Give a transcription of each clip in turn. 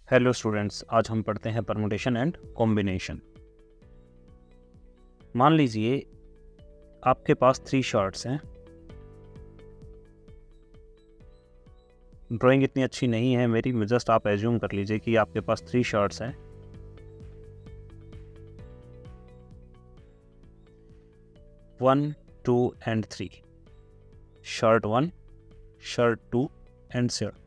Hello students, आज हम पढ़ते हैं परमुटेशन एंड कॉम्बिनेशन। मान लीजिए आपके पास 3 शर्ट्स हैं। ड्राइंग इतनी अच्छी नहीं है मेरी, जस्ट आप एज्यूम कर लीजिए कि आपके पास 3 शर्ट्स हैं। 1, 2 and 3। Shirt 1, shirt 2 and shirt 3।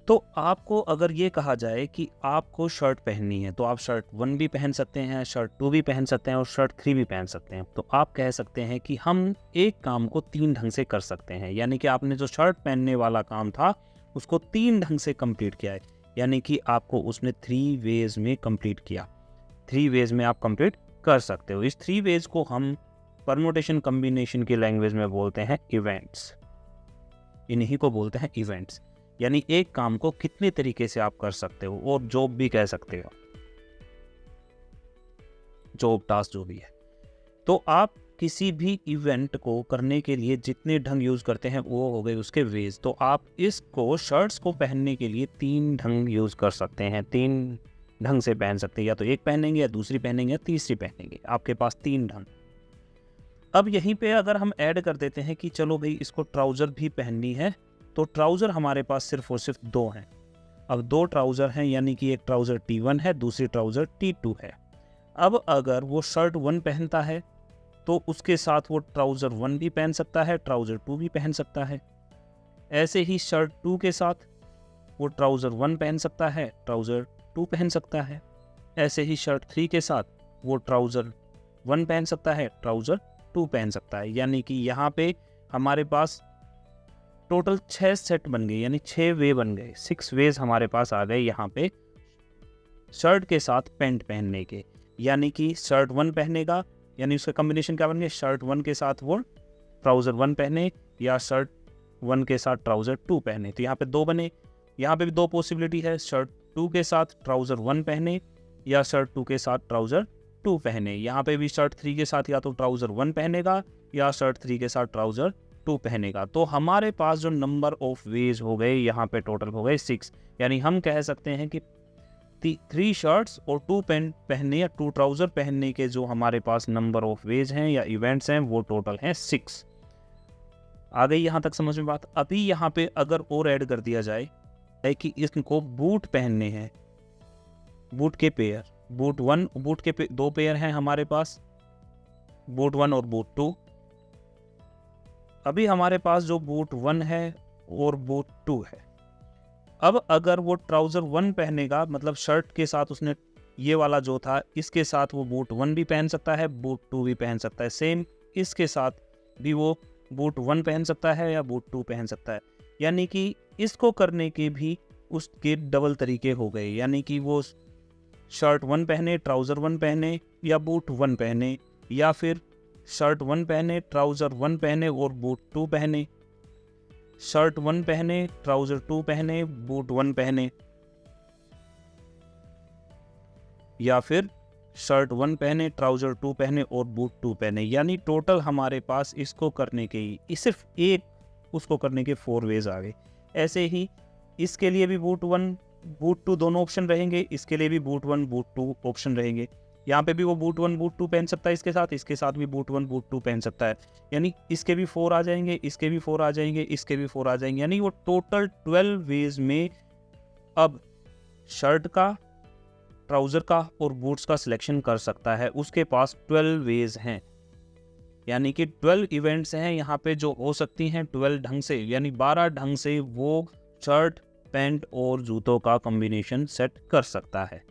तो आपको अगर ये कहा जाए कि आपको शर्ट पहननी है तो आप शर्ट 1 भी पहन सकते हैं, शर्ट 2 भी पहन सकते हैं और शर्ट 3 भी पहन सकते हैं। तो आप कह सकते हैं कि हम एक काम को 3 ढंग से कर सकते हैं, यानी कि आपने जो शर्ट पहनने वाला काम था उसको 3 ढंग से कंप्लीट किया है, यानी कि आपको उसने 3 वेज में कंप्लीट किया। 3 वेज में आप कंप्लीट कर सकते हो। इस 3 वेज को हम परमुटेशन कॉम्बिनेशन की लैंग्वेज में बोलते हैं इवेंट्स। इन्हीं को बोलते हैं इवेंट्स, यानी एक काम को कितने तरीके से आप कर सकते हो, और जॉब भी कह सकते हो, जॉब टास्क जो भी है। तो आप किसी भी इवेंट को करने के लिए जितने ढंग यूज करते हैं वो हो गए उसके वेज। तो आप इसको शर्ट्स को पहनने के लिए 3 ढंग यूज कर सकते हैं, 3 ढंग से पहन सकते हैं, या तो एक पहनेंगे या दूसरी पहनेंगे या तीसरी पहनेंगे। आपके पास 3 ढंग। अब यहीं पे अगर हम ऐड कर देते हैं कि चलो भाई इसको ट्राउजर भी पहननी है, तो ट्राउजर हमारे पास सिर्फ और सिर्फ 2 हैं। अब 2 ट्राउजर हैं, यानी कि एक ट्राउजर T1 है, दूसरी ट्राउजर T2 है। अब अगर वो शर्ट 1 पहनता है तो उसके साथ वो ट्राउजर 1 भी पहन सकता है, ट्राउजर 2 भी पहन सकता है। ऐसे ही शर्ट 2 के साथ वो ट्राउजर 1 पहन सकता है, ट्राउजर 2 पहन सकता है। ऐसे ही शर्ट 3 के साथ वो ट्राउजर 1 पहन सकता है, ट्राउजर 2 पहन सकता है। यानी कि यहाँ पे हमारे पास टोटल 6 सेट बन गए, यानी 6 वे बन गए, 6 वेज हमारे पास आ गए यहाँ पे शर्ट के साथ पैंट पहनने के। यानी कि शर्ट 1 पहनेगा, यानी उसका कॉम्बिनेशन क्या बन गया, शर्ट 1 के साथ वो ट्राउजर 1 पहने या शर्ट 1 के साथ ट्राउजर 2 पहने। तो यहाँ पे 2 बने। यहाँ पे भी 2 पॉसिबिलिटी है, शर्ट 2 के साथ ट्राउजर 1 पहने या शर्ट 2 के साथ ट्राउजर 2 पहने। यहाँ पे भी शर्ट 3 के साथ या तो ट्राउजर 1 पहनेगा या शर्ट 3 के साथ ट्राउजर 2 पहनेगा। तो हमारे पास जो नंबर ऑफ वेज हो गए यहाँ पे टोटल हो गए 6। यानी हम कह सकते हैं कि 3 शर्ट्स और 2 पैंट पहनने या 2 ट्राउजर पहनने के जो हमारे पास नंबर ऑफ वेज हैं या इवेंट्स हैं वो टोटल हैं 6। आ गई यहाँ तक समझ में बात। अभी यहाँ पे अगर और ऐड कर दिया जाए है कि इनको बूट पहनने हैं, बूट के पेयर, बूट के 2 पेयर हैं हमारे पास, बूट 1 और बूट 2। अभी हमारे पास जो बूट 1 है और बूट 2 है। अब अगर वो ट्राउजर 1 पहनेगा, मतलब शर्ट के साथ उसने ये वाला जो था इसके साथ वो बूट 1 भी पहन सकता है, बूट 2 भी पहन सकता है। सेम इसके साथ भी वो बूट 1 पहन सकता है या बूट 2 पहन सकता है। यानी कि इसको करने के भी उसके डबल तरीके हो गए, यानी कि वो शर्ट 1 पहने, ट्राउजर 1 पहने या बूट 1 पहने, या फिर शर्ट 1 पहने, ट्राउजर 1 पहने और बूट 2 पहने, शर्ट 1 पहने, ट्राउजर 2 पहने, बूट 1 पहने, या फिर शर्ट 1 पहने, ट्राउजर 2 पहने और बूट 2 पहने। यानी टोटल हमारे पास इसको करने के ही सिर्फ एक उसको करने के 4 वेज आ गए। ऐसे ही इसके लिए भी बूट 1 बूट 2 दोनों ऑप्शन रहेंगे, इसके लिए भी बूट 1 बूट 2 ऑप्शन रहेंगे। यहाँ पे भी वो बूट 1 बूट 2 पहन सकता है, इसके साथ भी बूट 1 बूट 2 पहन सकता है। यानी इसके भी 4 आ जाएंगे, इसके भी 4 आ जाएंगे, इसके भी 4 आ जाएंगे। यानी वो टोटल 12 वेज में अब शर्ट का, ट्राउजर का और बूट्स का सिलेक्शन कर सकता है। उसके पास 12 वेज हैं, यानी कि 12 इवेंट्स हैं यहाँ पे जो हो सकती हैं 12 ढंग से, यानी 12 ढंग से वो शर्ट, पैंट और जूतों का कॉम्बिनेशन सेट कर सकता है।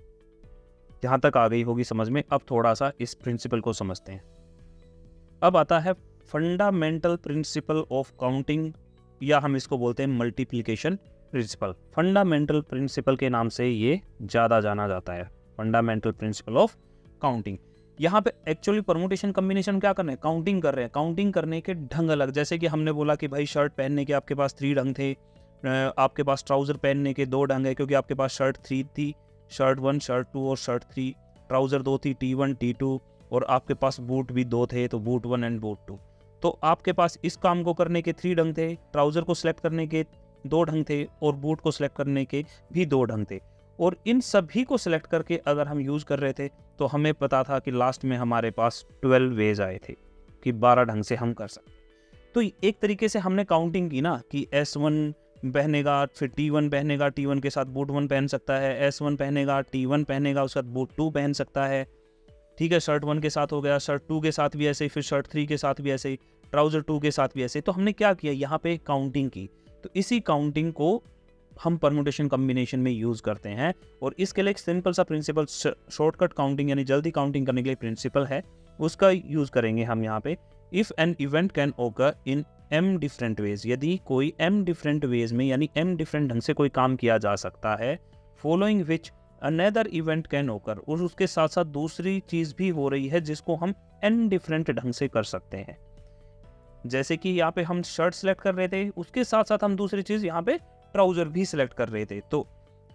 यहाँ तक आ गई होगी समझ में। अब थोड़ा सा इस प्रिंसिपल को समझते हैं। अब आता है फंडामेंटल प्रिंसिपल ऑफ काउंटिंग, या हम इसको बोलते हैं मल्टीप्लिकेशन प्रिंसिपल। फंडामेंटल प्रिंसिपल के नाम से ये ज़्यादा जाना जाता है, फंडामेंटल प्रिंसिपल ऑफ काउंटिंग। यहाँ पे एक्चुअली परमुटेशन कॉम्बिनेशन क्या कर रहे हैं, काउंटिंग कर रहे हैं। काउंटिंग करने के ढंग अलग, जैसे कि हमने बोला कि भाई शर्ट पहनने के आपके पास 3 ढंग थे, आपके पास ट्राउजर पहनने के 2 ढंग है, क्योंकि आपके पास शर्ट 3 थी, शर्ट 1, शर्ट 2 और शर्ट 3, ट्राउजर 2 थी, T1 T2, और आपके पास बूट भी 2 थे, तो बूट 1 एंड बूट 2। तो आपके पास इस काम को करने के 3 ढंग थे, ट्राउजर को सिलेक्ट करने के दो ढंग थे और बूट को सिलेक्ट करने के भी दो ढंग थे, और इन सभी को सिलेक्ट करके अगर हम यूज़ कर रहे थे तो हमें पता था कि लास्ट में हमारे पास 12 वेज आए थे कि 12 ढंग से हम कर सकते। तो एक तरीके से हमने काउंटिंग की ना कि S1 पहनेगा, फिर T1 पहनेगा, T1 के साथ बूट 1 पहन सकता है, S1 पहनेगा, T1 पहनेगा, उसके साथ बूट 2 पहन सकता है, ठीक है। शर्ट 1 के साथ हो गया, शर्ट 2 के साथ भी ऐसे ही, फिर शर्ट 3 के साथ भी ऐसे ही, ट्राउज़र 2 के साथ भी ऐसे ही। तो हमने क्या किया, यहाँ पे काउंटिंग की। तो इसी काउंटिंग को हम परमुटेशन कॉम्बिनेशन में यूज़ करते हैं, और इसके लिए एक सिंपल सा प्रिंसिपल, शॉर्टकट काउंटिंग यानी जल्दी काउंटिंग करने के लिए प्रिंसिपल है, उसका यूज़ करेंगे हम यहाँ पे। इफ़ एन इवेंट कैन ओकर इन m डिफरेंट वेज, यदि कोई m डिफरेंट वेज में यानी m डिफरेंट ढंग से कोई काम किया जा सकता है, following which another event can ओकर, और उसके साथ साथ दूसरी चीज़ भी हो रही है जिसको हम n डिफरेंट ढंग से कर सकते हैं। जैसे कि यहाँ पे हम शर्ट सेलेक्ट कर रहे थे, उसके साथ साथ हम दूसरी चीज़ यहाँ पे ट्राउज़र भी सिलेक्ट कर रहे थे। तो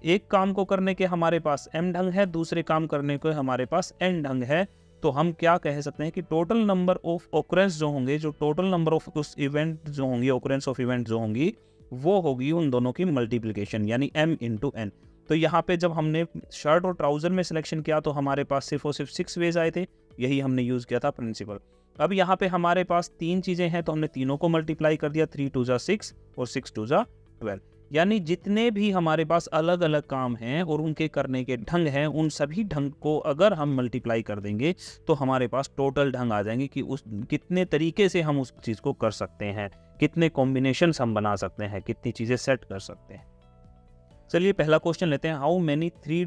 एक काम को करने के हमारे पास m ढंग है, दूसरे काम करने को हमारे पास n ढंग है। तो हम क्या कह सकते हैं कि टोटल नंबर ऑफ ऑकरेंस जो होंगे, जो टोटल नंबर ऑफ उस इवेंट जो होंगी, ऑकरेंस ऑफ इवेंट जो होंगी, वो होगी उन दोनों की मल्टीप्लिकेशन यानी m इंटू n। तो यहाँ पे जब हमने शर्ट और ट्राउज़र में सिलेक्शन किया तो हमारे पास सिर्फ और सिर्फ 6 वेज आए थे, यही हमने यूज़ किया था प्रिंसिपल। अब यहाँ पे हमारे पास 3 चीज़ें हैं तो हमने तीनों को मल्टीप्लाई कर दिया, 3 2 6 और 6 2 12, यानी जितने भी हमारे पास अलग अलग काम हैं और उनके करने के ढंग हैं, उन सभी ढंग को अगर हम मल्टीप्लाई कर देंगे तो हमारे पास टोटल ढंग आ जाएंगे कि उस कितने तरीके से हम उस चीज़ को कर सकते हैं, कितने कॉम्बिनेशंस हम बना सकते हैं, कितनी चीज़ें सेट कर सकते हैं। चलिए पहला क्वेश्चन लेते हैं, हाउ मेनी 3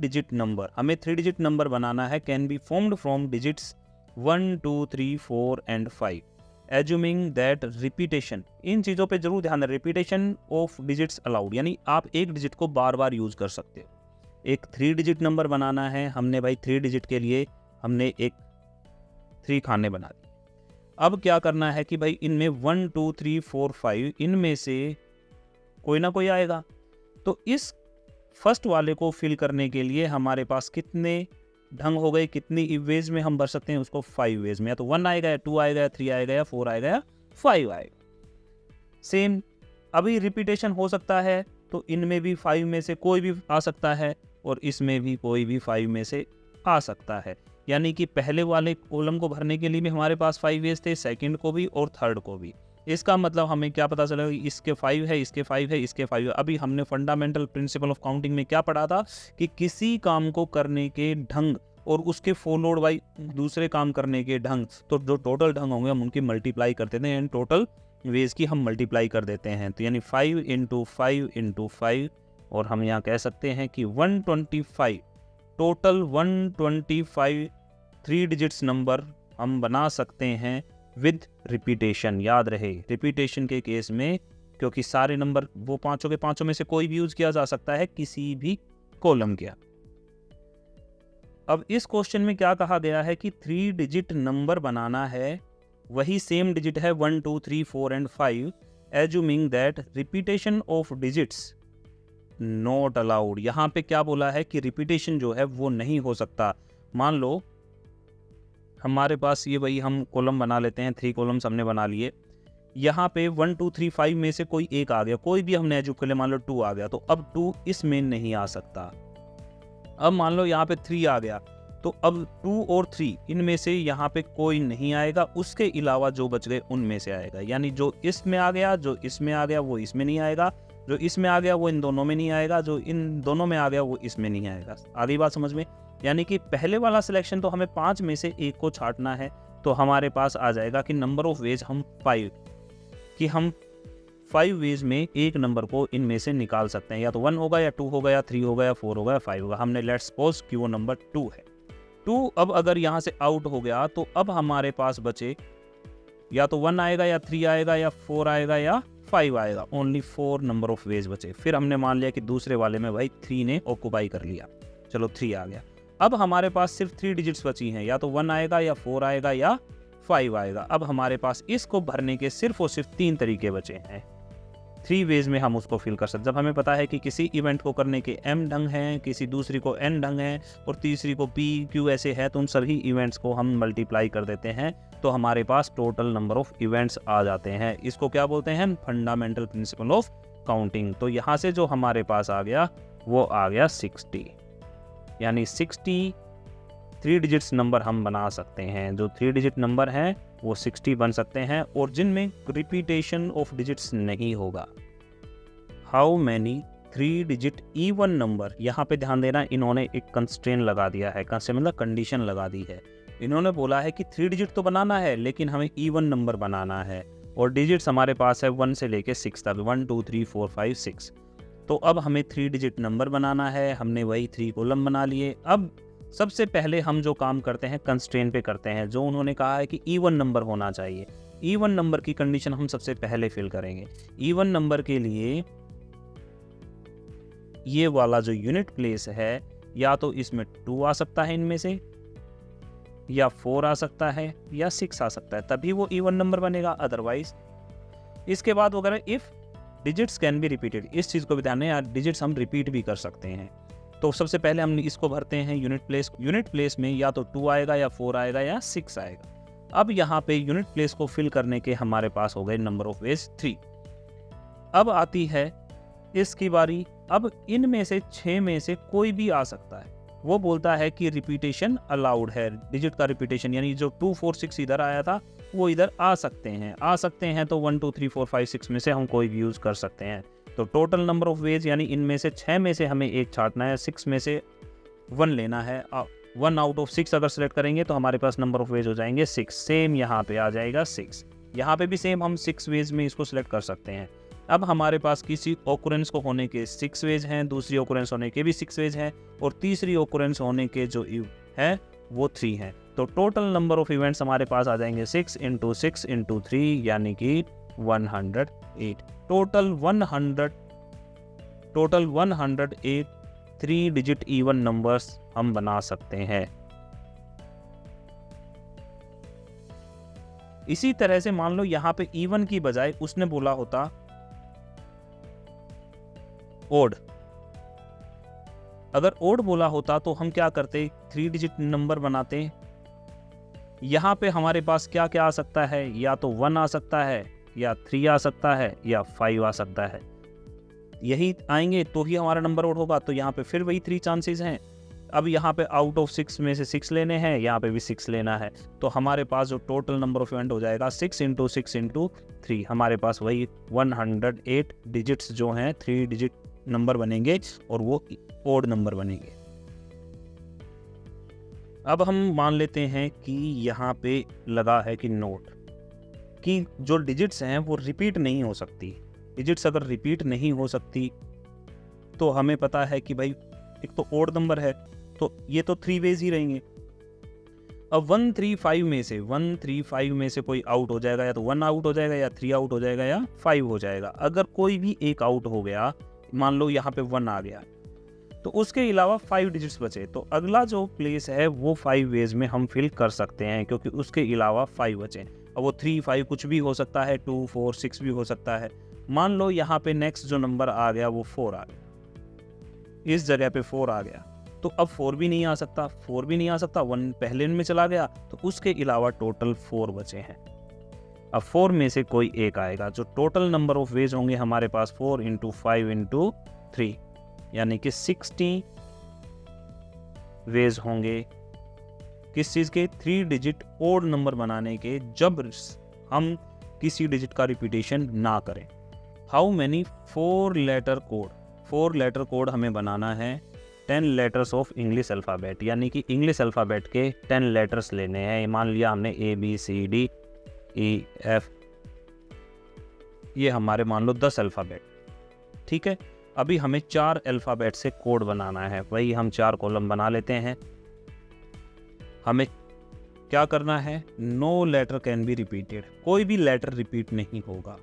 डिजिट नंबर, हमें 3 डिजिट नंबर बनाना है, can be formed from digits 1 2 3 4 and 5 assuming that repetition, इन चीज़ों पे जरूर ध्यान दें, रिपीटेशन ऑफ डिजिट्स अलाउड, यानी आप एक डिजिट को बार बार यूज़ कर सकते हो। एक 3 डिजिट नंबर बनाना है, हमने भाई 3 डिजिट के लिए हमने एक 3 खाने बना दिए। अब क्या करना है कि भाई इनमें 1 2 3 4 5 इनमें से कोई ना कोई आएगा, तो इस फर्स्ट वाले को फिल करने के लिए हमारे पास कितने ढंग हो गए, कितनी वेज में हम भर सकते हैं उसको, 5 वेज में, या तो 1 आएगा या 2 आएगा या 3 आएगा या 4 आएगा या 5 आएगा। सेम अभी रिपीटेशन हो सकता है तो इनमें भी 5 में से कोई भी आ सकता है और इसमें भी कोई भी 5 में से आ सकता है, यानी कि पहले वाले कॉलम को भरने के लिए भी हमारे पास 5 वेज थे, सेकंड को भी और थर्ड को भी। इसका मतलब हमें क्या पता चला, इसके 5 है, इसके 5 है, इसके 5 है। अभी हमने फंडामेंटल प्रिंसिपल ऑफ काउंटिंग में क्या पढ़ा था कि किसी काम को करने के ढंग और उसके फॉलोड बाई दूसरे काम करने के ढंग, तो जो टोटल ढंग होंगे हम उनकी मल्टीप्लाई करते थे एंड टोटल वेज की हम मल्टीप्लाई कर देते हैं। तो यानी 5 इंटू 5 इंटू 5, और हम यहाँ कह सकते हैं कि 125, टोटल 125 3 डिजिट्स नंबर हम बना सकते हैं विद रिपीटेशन। याद रहे रिपीटेशन के केस में, क्योंकि सारे नंबर वो पांचों के पांचों में से कोई भी यूज किया जा सकता है किसी भी कॉलम के। अब इस क्वेश्चन में क्या कहा गया है कि 3 डिजिट नंबर बनाना है, वही सेम डिजिट है 1 2 3 4 and 5, assuming that repetition of digits not allowed. यहाँ पे क्या बोला है कि रिपीटेशन जो है वो नहीं हो सकता। मान लो हमारे पास ये वही हम कॉलम बना लेते हैं, 3 कॉलम्स हमने बना लिए, यहाँ पे 1 2 3 5 में से कोई एक आ गया, कोई भी हमने एज्यूम कर लिया, मान लो 2 आ गया, तो अब 2 इसमें नहीं आ सकता। अब मान लो यहाँ पे 3 आ गया, तो अब 2 और 3 इनमें से यहाँ पे कोई नहीं आएगा, उसके अलावा जो बच गए उनमें से आएगा। यानी जो इसमें आ गया, जो इसमें आ गया वो इसमें नहीं आएगा, जो इसमें आ गया वो इन दोनों में नहीं आएगा, जो इन दोनों में आ गया वो इसमें नहीं आएगा। आगे बात समझ में? यानी कि पहले वाला सिलेक्शन तो हमें 5 में से एक को छांटना है, तो हमारे पास आ जाएगा कि नंबर ऑफ वेज हम 5, कि हम 5 वेज में एक नंबर को इनमें से निकाल सकते हैं, या तो 1 होगा या 2 होगा या 3 होगा या 4 होगा या 5 होगा। हमने लेट्स सपोज कि वो नंबर 2 है। 2 अब अगर यहाँ से आउट हो गया तो अब हमारे पास बचे या तो 1 आएगा या 3 आएगा या 4 आएगा या 5 आएगा, ओनली 4 नंबर ऑफ वेज बचे। फिर हमने मान लिया कि दूसरे वाले में भाई 3 ने ऑक्यूपाई कर लिया, चलो 3 आ गया। अब हमारे पास सिर्फ 3 डिजिट्स बची हैं, या तो 1 आएगा या 4 आएगा या 5 आएगा। अब हमारे पास इसको भरने के सिर्फ और सिर्फ 3 तरीके बचे हैं। 3 वेज में हम उसको फिल कर सकते। जब हमें पता है कि किसी इवेंट को करने के m ढंग हैं, किसी दूसरी को n ढंग हैं और तीसरी को p q ऐसे है, तो उन सभी इवेंट्स को हम मल्टीप्लाई कर देते हैं, तो हमारे पास टोटल नंबर ऑफ इवेंट्स आ जाते हैं। इसको क्या बोलते हैं? Fundamental principle of counting. तो यहाँ से जो हमारे पास आ गया वो आ गया 60, यानी 60 3 डिजिट्स नंबर हम बना सकते हैं। जो 3 डिजिट नंबर हैं वो 60 बन सकते हैं और जिनमें रिपीटेशन ऑफ डिजिट्स नहीं होगा। How many 3 digit even number, यहाँ पे ध्यान देना, इन्होंने एक कंस्ट्रेंट लगा दिया है, कंस्ट्रेंट मतलब कंडीशन लगा दी है। इन्होंने बोला है कि 3 डिजिट तो बनाना है लेकिन हमें इवन नंबर बनाना है और डिजिट्स हमारे पास है 1 से लेके 6 तक, 1 2 3 4 5 6। तो अब हमें 3 डिजिट नंबर बनाना है, हमने वही 3 कॉलम बना लिए। अब सबसे पहले हम जो काम करते हैं कंस्ट्रेंट पे करते हैं, जो उन्होंने कहा है कि इवन नंबर होना चाहिए। इवन नंबर की कंडीशन हम सबसे पहले फिल करेंगे। इवन नंबर के लिए ये वाला जो यूनिट प्लेस है, या तो इसमें 2 आ सकता है इनमें से, या 4 आ सकता है, या 6 आ सकता है, तभी वो इवन नंबर बनेगा, अदरवाइज। इसके बाद वगैरह if digits can be repeated, इस चीज़ को भी ध्यान दें, डिजिट्स हम रिपीट भी कर सकते हैं। तो सबसे पहले हम इसको भरते हैं यूनिट प्लेस। यूनिट प्लेस में या तो 2 आएगा, या 4 आएगा, या 6 आएगा। अब यहाँ पे यूनिट प्लेस को फिल करने के हमारे पास हो गए नंबर ऑफ वेज 3। अब आती है इसकी बारी। अब इनमें से 6 में से कोई भी आ सकता है। वो बोलता है कि रिपीटेशन अलाउड है, डिजिट का रिपीटेशन, यानी जो 2 4 6 इधर आया था वो इधर आ सकते हैं। तो 1 2 3 4 5 6 में से हम कोई भी यूज कर सकते हैं। तो टोटल नंबर ऑफ वेज, यानी इनमें से 6 में से हमें एक छांटना है, 6 में से 1 लेना है। 1 आउट ऑफ 6 अगर सेलेक्ट करेंगे तो हमारे पास नंबर ऑफ वेज हो जाएंगे 6। सेम यहाँ पे आ जाएगा 6, यहाँ पे भी सेम हम 6 वेज में इसको सिलेक्ट कर सकते हैं। अब हमारे पास किसी ऑकुरेंस को होने के 6 वेज हैं, दूसरी ऑकुरेंस होने के भी 6 वेज हैं, और तीसरी ऑकुरेंस होने के जो है वो 3 हैं। तो टोटल नंबर ऑफ इवेंट्स हमारे पास आ जाएंगे 6 × 6 × 3, यानी कि 108। टोटल 108 3 डिजिट इवन नंबर्स हम बना सकते हैं। इसी तरह से मान लो यहाँ पे इवन की बजाय उसने बोला होता ओड। अगर ओड बोला होता तो हम क्या करते? 3 डिजिट नंबर बनाते। यहाँ पे हमारे पास क्या क्या आ सकता है? या तो 1 आ सकता है, या 3 आ सकता है, या 5 आ सकता है। यही आएंगे तो ही हमारा नंबर ओड होगा। तो यहाँ पे फिर वही 3 चांसेस हैं। अब यहाँ पे आउट ऑफ 6 में से 6 लेने हैं, यहाँ पे भी 6 लेना है। तो हमारे पास जो टोटल नंबर ऑफ इवेंट हो जाएगा 6 × 6 × 3, हमारे पास वही 108 डिजिट्स जो हैं 3 डिजिट नंबर बनेंगे और वो ओड नंबर बनेंगे। अब हम मान लेते हैं कि यहाँ पे लगा है कि नोट, कि जो डिजिट्स हैं वो रिपीट नहीं हो सकती। डिजिट्स अगर रिपीट नहीं हो सकती तो हमें पता है कि भाई एक तो ओड नंबर है, तो ये तो 3 वेज ही रहेंगे। अब 135 में से कोई आउट हो जाएगा, या तो 1 आउट हो जाएगा, या 3 आउट हो जाएगा, या 5 हो जाएगा। अगर कोई भी एक आउट हो गया, मान लो यहाँ पे 1 आ गया, तो उसके अलावा 5 डिजिट्स बचे, तो अगला जो प्लेस है वो 5 वेज में हम फिल कर सकते हैं, क्योंकि उसके अलावा 5 बचे। अब वो 3 5 कुछ भी हो सकता है, 2 4 6 भी हो सकता है। मान लो यहाँ पे नेक्स्ट जो नंबर आ गया वो 4 आ गया, इस जगह पे 4 आ गया, तो अब 4 भी नहीं आ सकता, 1 पहले में चला गया, तो उसके अलावा टोटल 4 बचे हैं। अब 4 में से कोई एक आएगा। जो टोटल नंबर ऑफ वेज होंगे हमारे पास 4 × 5 × 3, यानी कि 60 वेज होंगे किस चीज के? 3 डिजिट ओड नंबर बनाने के, जब हम किसी डिजिट का रिपीटेशन ना करें। How many 4 letter code? 4 letter code हमें बनाना है 10 लेटर्स ऑफ इंग्लिश अल्फ़ाबेट, यानी कि इंग्लिश अल्फ़ाबेट के 10 लेटर्स लेने हैं। मान लिया हमने ABCD EF, ये हमारे मान लो 10 अल्फ़ाबेट, ठीक है। अभी हमें 4 अल्फ़ाबेट से कोड बनाना है, वही हम 4 कॉलम बना लेते हैं। हमें क्या करना है? No letter can be repeated, कोई भी लेटर रिपीट नहीं होगा।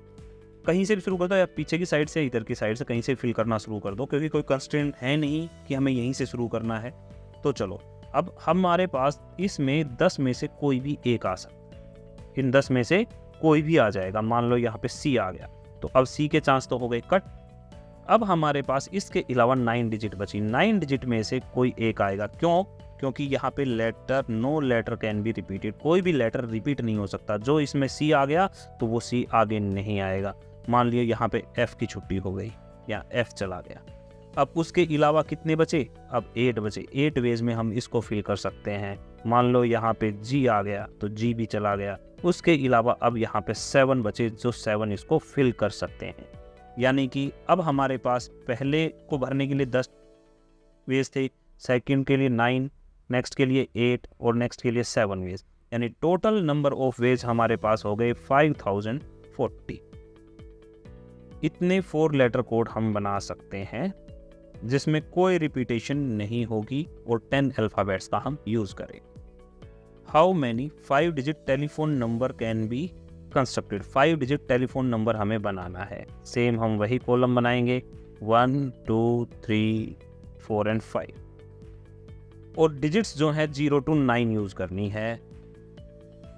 कहीं से भी शुरू कर दो, या पीछे की साइड से, इधर की साइड से, कहीं से फिल करना शुरू कर दो, क्योंकि कोई कंस्ट्रेंट है नहीं कि हमें यहीं से शुरू करना है। तो चलो, अब हमारे पास इसमें 10 में से कोई भी एक आ सकता है, इन 10 में से कोई भी आ जाएगा। मान लो यहाँ पे C आ गया, तो अब सी के चांस तो हो गए कट। अब हमारे पास इसके अलावा 9 डिजिट बची। 9 डिजिट में से कोई एक आएगा, क्यों? क्योंकि यहाँ पे letter, no letter can be repeated, कोई भी लेटर रिपीट नहीं हो सकता। जो इसमें सी आ गया तो वो सी आगे नहीं आएगा। मान लिया यहाँ पे एफ की छुट्टी हो गई या एफ चला गया। अब उसके अलावा कितने बचे? अब 8 बचे। 8 वेज में हम इसको फिल कर सकते हैं। मान लो यहाँ पे जी आ गया तो जी भी चला गया। उसके अलावा अब यहाँ पे 7 बचे, जो 7 इसको फिल कर सकते हैं। यानी कि अब हमारे पास पहले को भरने के लिए 10 वेज थे, सेकंड के लिए 9, नेक्स्ट के लिए 8 और नेक्स्ट के लिए 7 वेज। यानी टोटल नंबर ऑफ वेज हमारे पास हो गए 5040। इतने 4 लेटर कोड हम बना सकते हैं जिसमें कोई रिपीटेशन नहीं होगी और 10 अल्फ़ाबेट्स का हम यूज करें। How many 5 digit telephone number can be constructed? 5 digit telephone number हमें बनाना है। सेम हम वही कॉलम बनाएंगे 1 2 3 4 एंड 5, और डिजिट्स जो है 0 to 9 यूज करनी है।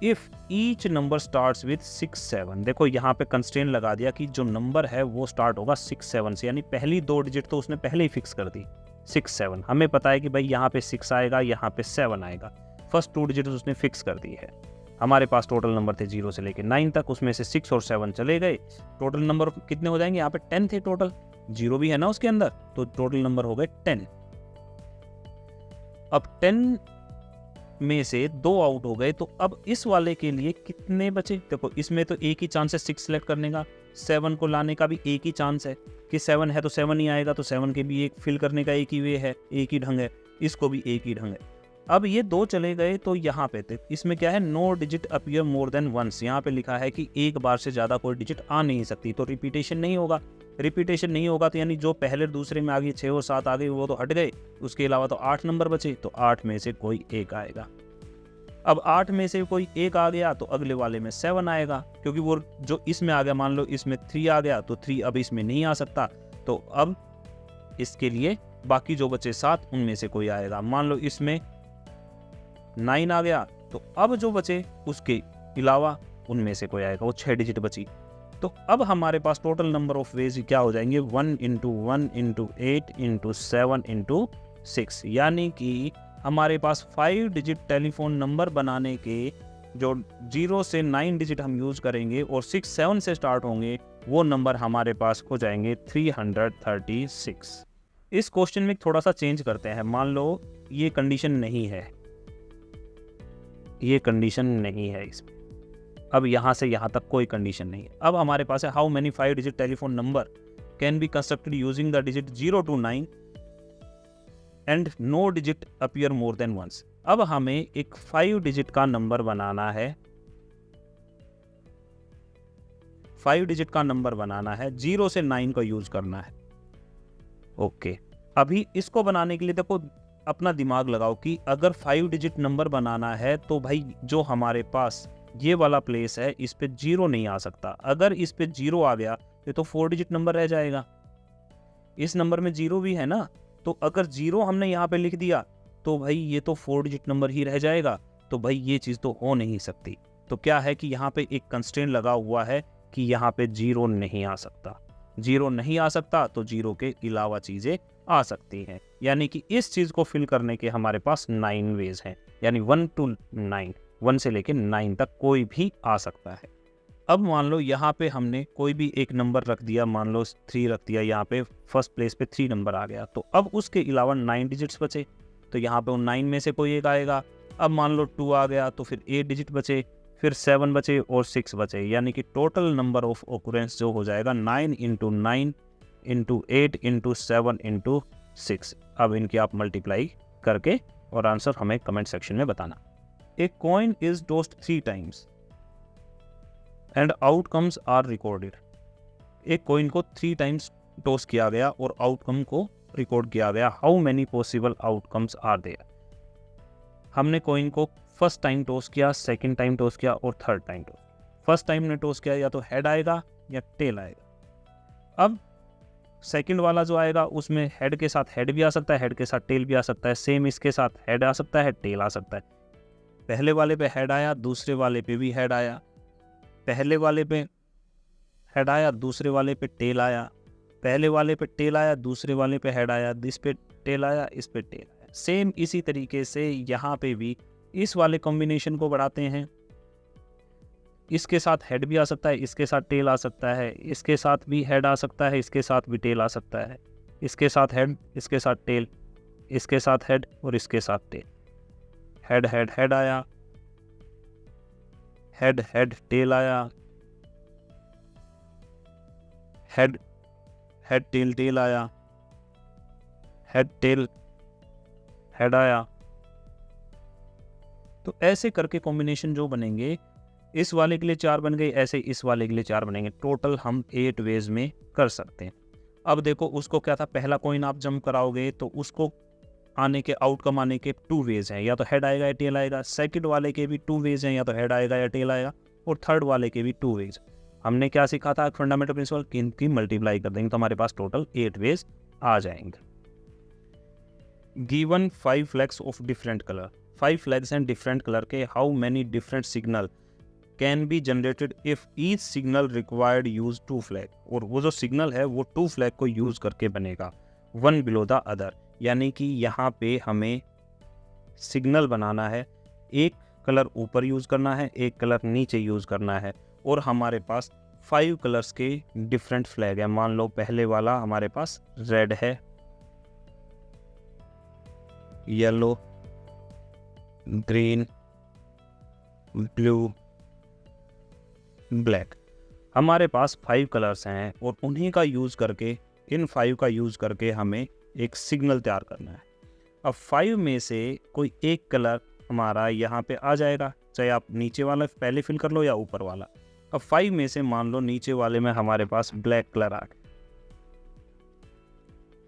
If each number starts with 6 7, देखो यहाँ पे कंस्ट्रेंट लगा दिया कि जो नंबर है वो स्टार्ट होगा 6 7 से, यानी पहली 2 डिजिट तो उसने पहले ही फिक्स कर दी 6 7। हमें पता है कि भाई यहाँ पे 6 आएगा, यहाँ पे 7 आएगा। फर्स्ट 2 डिजिट उसने फिक्स कर दी है। हमारे पास टोटल नंबर थे 0 से लेके 9 तक, उसमें से 6 और 7 चले गए। टोटल नंबर कितने हो जाएंगे? यहाँ पे 10 थे टोटल, 0 भी है ना उसके अंदर, तो टोटल नंबर हो गए 10। अब 10 में से 2 आउट हो गए, तो अब इस वाले के लिए कितने बचे? देखो इसमें तो एक ही चांस है 6 सेलेक्ट करने का, 7 को लाने का भी एक ही चांस है कि 7 है तो 7 ही आएगा, तो 7 के भी एक फिल करने का एक ही वे है, एक ही ढंग है, इसको भी एक ही ढंग है। अब ये 2 चले गए तो यहाँ पे थे, इसमें क्या है, no digit appear more than once. यहाँ पे लिखा है कि एक बार से ज़्यादा कोई डिजिट आ नहीं सकती, तो रिपीटेशन नहीं होगा। रिपीटेशन नहीं होगा तो यानी जो पहले दूसरे में आ गई 6 और 7 आ गए वो तो हट गए। उसके अलावा तो 8 नंबर बचे, तो 8 में से कोई एक आएगा। अब 8 में से कोई एक आ गया तो अगले वाले में 7 आएगा, क्योंकि वो जो इसमें आ गया, मान लो इसमें 3 आ गया तो 3 अब इसमें नहीं आ सकता, तो अब इसके लिए बाकी जो बचे 7 उनमें से कोई आएगा। मान लो इसमें 9 आ गया तो अब जो बचे उसके अलावा उनमें से कोई आएगा, वो 6 डिजिट बची। तो अब हमारे पास टोटल नंबर ऑफ वेज क्या हो जाएंगे? 1 × 1 × 8 × 7 × 6, यानी कि हमारे पास 5 डिजिट टेलीफोन नंबर बनाने के जो 0 से 9 डिजिट हम यूज करेंगे और 6 7 से स्टार्ट होंगे, वो नंबर हमारे पास हो जाएंगे 336। इस क्वेश्चन में थोड़ा सा चेंज करते हैं। मान लो ये कंडीशन नहीं है, ये कंडीशन नहीं है इसमें। अब यहाँ से यहाँ तक कोई कंडीशन नहीं है। अब हमारे पास है how many 5 digit telephone number can be constructed using the digit 0 to 9 and no digit appear more than once. अब हमें एक 5 डिजिट का नंबर बनाना है, 5 डिजिट का नंबर बनाना है, 0 से 9 का यूज करना है। ओके, अभी इसको बनाने के लिए देखो अपना दिमाग लगाओ कि अगर 5 डिजिट नंबर बनाना है तो भाई जो हमारे पास ये वाला प्लेस है इस पे 0 नहीं आ सकता। अगर इस पे 0 आ गया तो 4 डिजिट नंबर रह जाएगा। इस नंबर में 0 भी है ना, तो अगर 0 हमने यहाँ पे लिख दिया तो भाई ये तो 4 डिजिट नंबर ही रह जाएगा। तो भाई ये चीज़ तो हो नहीं सकती। तो क्या है कि यहाँ पे एक कंस्ट्रेंट लगा हुआ है कि यहाँ पे 0 नहीं आ सकता। 0 नहीं आ सकता तो 0 के अलावा चीज़ें आ सकती हैं। यानी कि इस चीज़ को फिल करने के हमारे पास 9 वेज हैं, यानी 1 to 9, 1 से लेके 9 तक कोई भी आ सकता है। अब मान लो यहाँ पे हमने कोई भी एक नंबर रख दिया, मान लो 3 रख दिया, यहाँ पे फर्स्ट प्लेस पे 3 नंबर आ गया, तो अब उसके अलावा 9 डिजिट्स बचे, तो यहाँ पे उन 9 में से कोई एक आएगा। अब मान लो 2 आ गया तो फिर 8 डिजिट बचे, फिर 7 बचे और 6 बचे, यानी कि टोटल नंबर ऑफ ऑकरेंस जो हो जाएगा 9 × 9 × 8 × 7 × 6। अब इनकी आप मल्टीप्लाई करके और आंसर हमें कमेंट सेक्शन में बताना। A coin is tossed 3 times and outcomes are recorded. एक कॉइन को 3 times टॉस किया गया और आउटकम को रिकॉर्ड किया गया। How many possible outcomes are there? हमने कॉइन को फर्स्ट टाइम टॉस किया, सेकंड टाइम टॉस किया और third time toss. First time ने टॉस किया या तो हेड आएगा या टेल आएगा। अब सेकंड वाला जो आएगा उसमें हेड के साथ हेड भी आ सकता है, हेड के साथ टेल भी आ सकता है, सेम इसके साथ हेड आ सकता है, टेल आ सकता है। पहले वाले पे हेड आया, दूसरे वाले पे भी हेड आया। पहले वाले पे हेड आया, दूसरे वाले पे टेल आया, पहले वाले पे टेल आया, दूसरे वाले पे हेड आया, इस पे टेल आया, इस पे टेल आया। सेम इसी तरीके से यहाँ पे भी इस वाले कॉम्बिनेशन को बढ़ाते हैं। इसके साथ हेड भी आ सकता है, इसके साथ टेल आ सकता है, इसके साथ भी हेड आ सकता है, इसके साथ भी टेल आ सकता है, इसके साथ हेड, इसके साथ टेल, इसके साथ हेड और इसके साथ टेल। हेड हेड हेड आया, हेड हेड टेल आया, हेड हेड टेल टेल आया, हेड टेल हेड आया। तो ऐसे करके कॉम्बिनेशन जो बनेंगे, इस वाले के लिए 4 बन गए, ऐसे इस वाले के लिए 4 बनेंगे। टोटल हम 8 वेज में कर सकते हैं। अब देखो उसको क्या था, पहला कॉइन आप जंप कराओगे तो उसको आने के आउटकम आने के 2 वेज हैं, या तो हेड आएगा या टेल आएगा। सेकंड वाले के भी 2 वेज हैं, या तो हेड आएगा या टेल आएगा। और थर्ड वाले के भी 2 वेज। हमने क्या सीखा था फंडामेंटल प्रिंसिपल, इनकी मल्टीप्लाई कर देंगे तो हमारे पास टोटल 8 वेज आ जाएंगे। Given 5 flags of different colour, 5 flags and different colour के how many different signal can be generated if each signal required use 2 flag. और वो जो सिग्नल है वो 2 फ्लैग को यूज करके बनेगा, 1 बिलो द अदर। यानी कि यहाँ पे हमें सिग्नल बनाना है, एक कलर ऊपर यूज करना है, एक कलर नीचे यूज करना है, और हमारे पास 5 कलर्स के डिफरेंट फ्लैग है। मान लो पहले वाला हमारे पास रेड है, येलो, ग्रीन, ब्लू, ब्लैक। हमारे पास 5 कलर्स हैं और उन्हीं का यूज़ करके, इन 5 का यूज़ करके हमें एक सिग्नल तैयार करना है। अब 5 में से कोई एक कलर हमारा यहाँ पे आ जाएगा, चाहे आप नीचे वाला पहले फिल कर लो या ऊपर वाला। अब 5 में से मान लो नीचे वाले में हमारे पास ब्लैक कलर आ गया,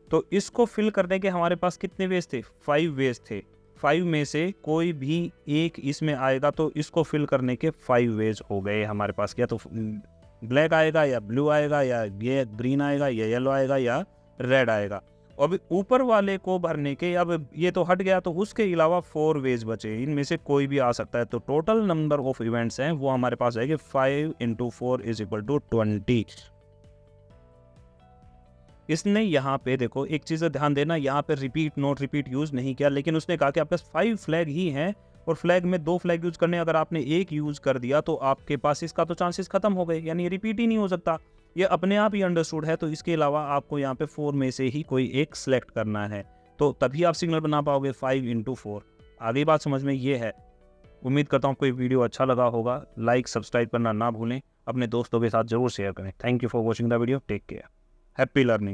तो इसको फिल करने के हमारे पास कितने वेज थे, 5 वेज थे। 5 में से कोई भी एक इसमें आएगा तो इसको फिल करने के 5 वेज हो गए हमारे पास। या तो ब्लैक आएगा, या ब्लू आएगा, या ये ग्रीन आएगा, या येलो आएगा, या रेड आएगा। अब ऊपर वाले को भरने के, अब ये तो हट गया, तो उसके अलावा 4 वेज बचे, इनमें से कोई भी आ सकता है। तो टोटल नंबर ऑफ इवेंट्स हैं वो हमारे पास आएंगे 5 × 4 = 20। इसने यहाँ पे देखो एक चीज़ ध्यान देना, यहाँ पे रिपीट नोट रिपीट यूज़ नहीं किया, लेकिन उसने कहा कि आपके पास 5 फ्लैग ही हैं और फ्लैग में 2 फ्लैग यूज़ करने, अगर आपने एक यूज़ कर दिया तो आपके पास इसका तो चांसेस खत्म हो गए, यानी रिपीट ही नहीं हो सकता। ये अपने आप ही अंडरस्टूड है। तो इसके अलावा आपको यहाँ पे 4 में से ही कोई एक सिलेक्ट करना है, तो तभी आप सिग्नल बना पाओगे 5 × 4। आगे बात समझ में ये है। उम्मीद करता हूँ कोई वीडियो अच्छा लगा होगा। लाइक सब्सक्राइब करना ना भूलें, अपने दोस्तों के साथ जरूर शेयर करें। Thank you for watching the video, take care, happy learning.